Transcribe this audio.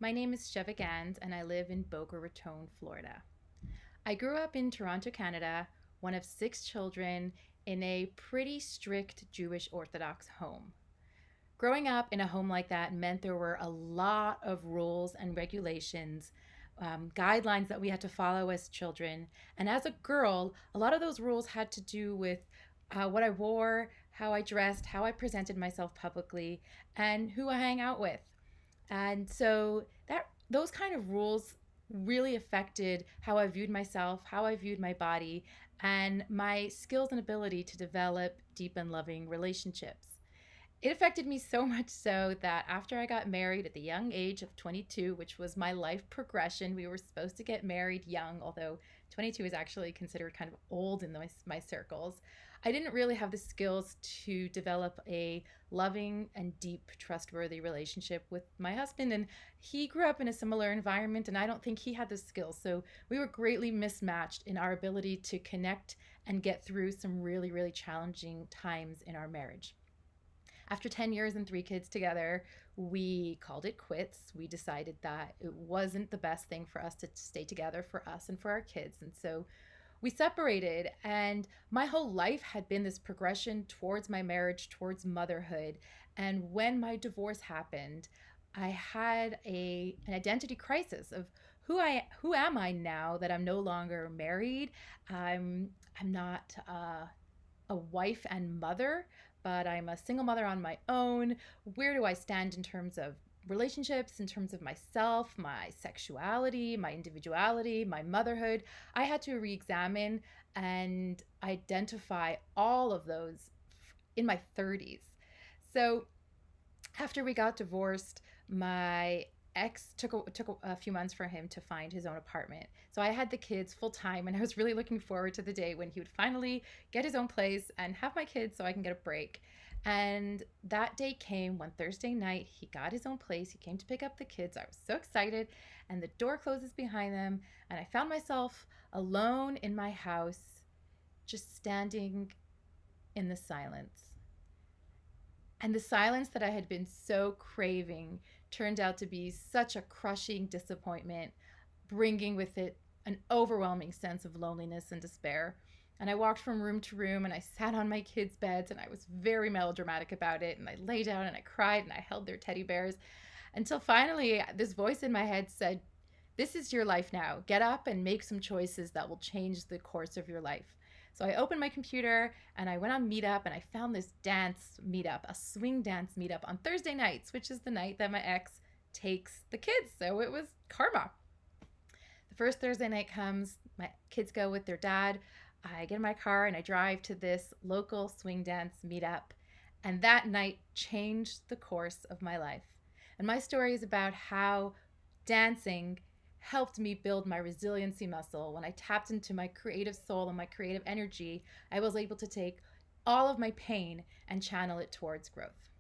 My name is Sheva Gans, and I live in Boca Raton, Florida. I grew up in Toronto, Canada, one of six children in a pretty strict Jewish Orthodox home. Growing up in a home like that meant there were a lot of rules and regulations, guidelines that we had to follow as children. And as a girl, a lot of those rules had to do with what I wore, how I dressed, how I presented myself publicly, and who I hang out with. And so that those kind of rules really affected how I viewed myself, how I viewed my body, and my skills and ability to develop deep and loving relationships. It affected me so much so that after I got married at the young age of 22, which was my life progression, we were supposed to get married young, although 22 is actually considered kind of old in my circles. I didn't really have the skills to develop a loving and deep, trustworthy relationship with my husband. And he grew up in a similar environment, and I don't think he had the skills. So we were greatly mismatched in our ability to connect and get through some really, really challenging times in our marriage. After 10 years and three kids together, we called it quits. We decided that it wasn't the best thing for us to stay together for us and for our kids. And so we separated, and my whole life had been this progression towards my marriage, towards motherhood. And when my divorce happened, I had an identity crisis of who am I now that I'm no longer married. I'm not a wife and mother, but I'm a single mother on my own. Where do I stand in terms of relationships, in terms of myself, my sexuality, my individuality, my motherhood? I had to re examine and identify all of those in my 30s. So after we got divorced, my ex took a few months for him to find his own apartment. So I had the kids full time, and I was really looking forward to the day when he would finally get his own place and have my kids so I can get a break. And that day came one Thursday night. He got his own place. He came to pick up the kids. I was so excited, and the door closes behind them, and I found myself alone in my house, just standing in the silence. And the silence that I had been so craving turned out to be such a crushing disappointment, bringing with it an overwhelming sense of loneliness and despair. And I walked from room to room, and I sat on my kids' beds, and I was very melodramatic about it. And I lay down and I cried and I held their teddy bears until finally this voice in my head said, "This is your life now. Get up and make some choices that will change the course of your life." So I opened my computer and I went on Meetup, and I found this dance meetup, a swing dance meetup on Thursday nights, which is the night that my ex takes the kids. So it was karma. The first Thursday night comes, my kids go with their dad. I get in my car and I drive to this local swing dance meetup. And that night changed the course of my life. And my story is about how dancing helped me build my resiliency muscle. When I tapped into my creative soul and my creative energy, I was able to take all of my pain and channel it towards growth.